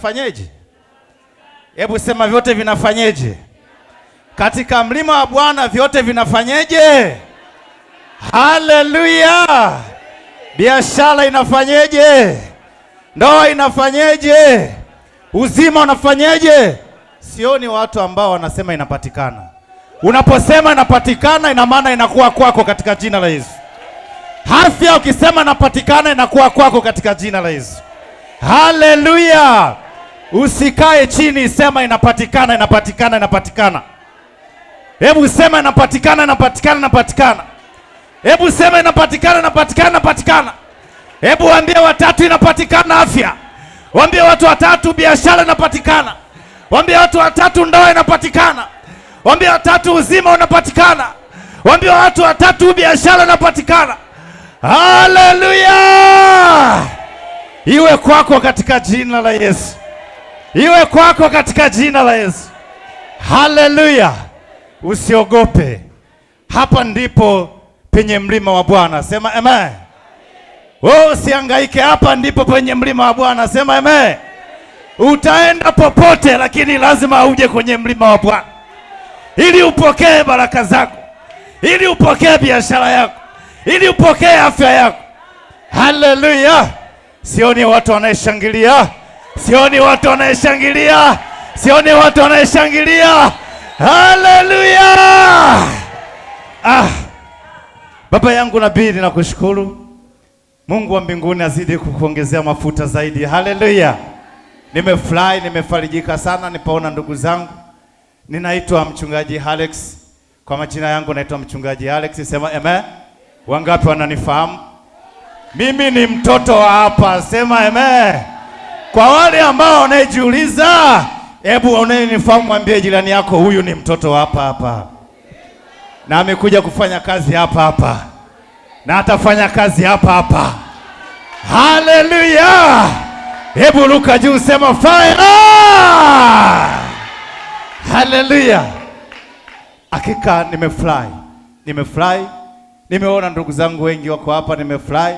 Vinafanyeje? Hebu sema vyote vinafanyeje? Katika mlima wa Bwana vyote vinafanyeje? Haleluya! Biashara inafanyeje? Ndoa inafanyeje? Uzima unafanyeje? Sioni watu ambao wanasema inapatikana. Unaposema inapatikana, ina maana inakuwa kwako katika jina la Yesu. Afya ukisema inapatikana, inakuwa kwako katika jina la Yesu. Haleluya! Usikae chini, sema inapatikana, inapatikana, inapatikana. Hebu sema inapatikana, inapatikana, inapatikana. Hebu sema inapatikana, inapatikana, inapatikana. Hebu waambie watatu inapatikana afya. Waambie watu watatu biashara inapatikana. Waambie watu watatu ndoa inapatikana. Waambie watatu uzima unapatikana. Waambie watu watatu biashara inapatikana. Haleluya! Iwe kwako katika jina la Yesu. Iwe kwako katika jina la Yesu. Haleluya! Usiogope. Hapa ndipo penye mlima wa Bwana. Sema amen. Wewe usihangaike, hapa ndipo penye mlima wa Bwana. Sema amen. Utaenda popote, lakini lazima uje kwenye mlima wa Bwana ili upokee baraka zako, ili upokee biashara yako, ili upokee afya yako. Haleluya! Sioni watu wanaeshangilia. Sioni watu wanaeshangilia. Sioni watu wanaeshangilia. Haleluya! Baba yangu nabii, ninakushukuru. Mungu wa mbinguni azidi kukuongezea mafuta zaidi. Haleluya! Nimefurahi, nimefarijika sana nipaona ndugu zangu. Ninaitwa mchungaji Alex. Kwa majina yangu naitwa mchungaji Alex. Sema amen. Wangapi wananifahamu? Mimi ni mtoto wa hapa. Sema amen. Kwa wale ambao wanajiuliza, hebu unayenifahamu mwambie jirani yako, huyu ni mtoto wa hapa hapa. Na amekuja kufanya kazi hapa hapa. Na atafanya kazi hapa hapa. Haleluya! Hebu ruka juu, sema fire! Haleluya! Hakika nimefurahi. Nimefurahi. Nimeona ndugu zangu wengi wako hapa, nimefurahi.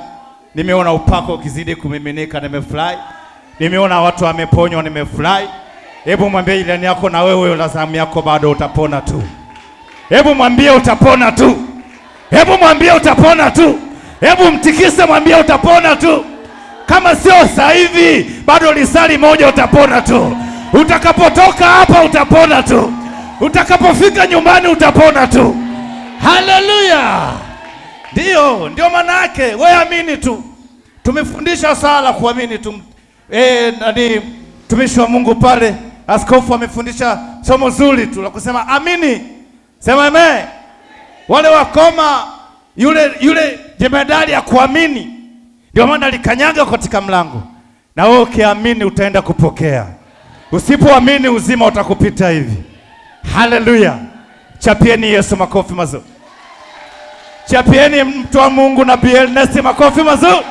Nimeona upako ukizidi kumiminika, nimefurahi. Nimeona watu wameponywa, nimefurahi. Hebu mwambie jirani yako, na wewe lazamu yako bado utapona tu. Hebu mwambie utapona tu. Hebu mwambie utapona tu. Hebu mtikise, mwambie utapona tu. Kama sio sasa hivi, bado lisali moja utapona tu. Utakapotoka hapa utapona tu. Utakapofika nyumbani utapona tu. Haleluya! Ndio maana yake, wewe amini tu. Tumefundisha sala kuamini tu. Tumishi wa Mungu pale, askofu amefundisha somo zuri tu la kusema amini. Sema amen. Wale wakoma, yule jemedali ya kuamini, ndio maana alikanyaga katika mlango. Na wewe ukiamini utaenda kupokea. Usipoamini uzima utakupita hivi. Haleluya! Chapieni Yesu makofi mazuri. Chapieni mtu wa Mungu na Ernest makofi mazuri.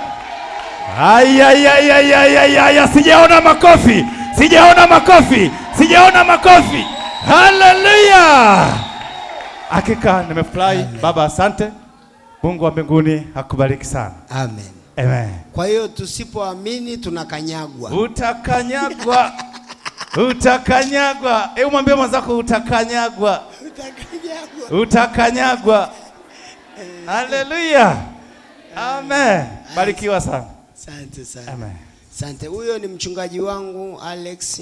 Sijaona makofi. Sijaona makofi. Sijaona makofi. Haleluya! Hakika nimefurahi. Baba asante. Mungu wa mbinguni akubariki sana. Amen. Amen. Kwa hiyo tusipoamini tunakanyagwa. Utakanyagwa. Utakanyagwa. Hebu mwambie mwenzako utakanyagwa. Utakanyagwa. Utakanyagwa. Haleluya. Amen. Barikiwa sana. Asante sana. Amen. Asante. Huyo ni mchungaji wangu Alex.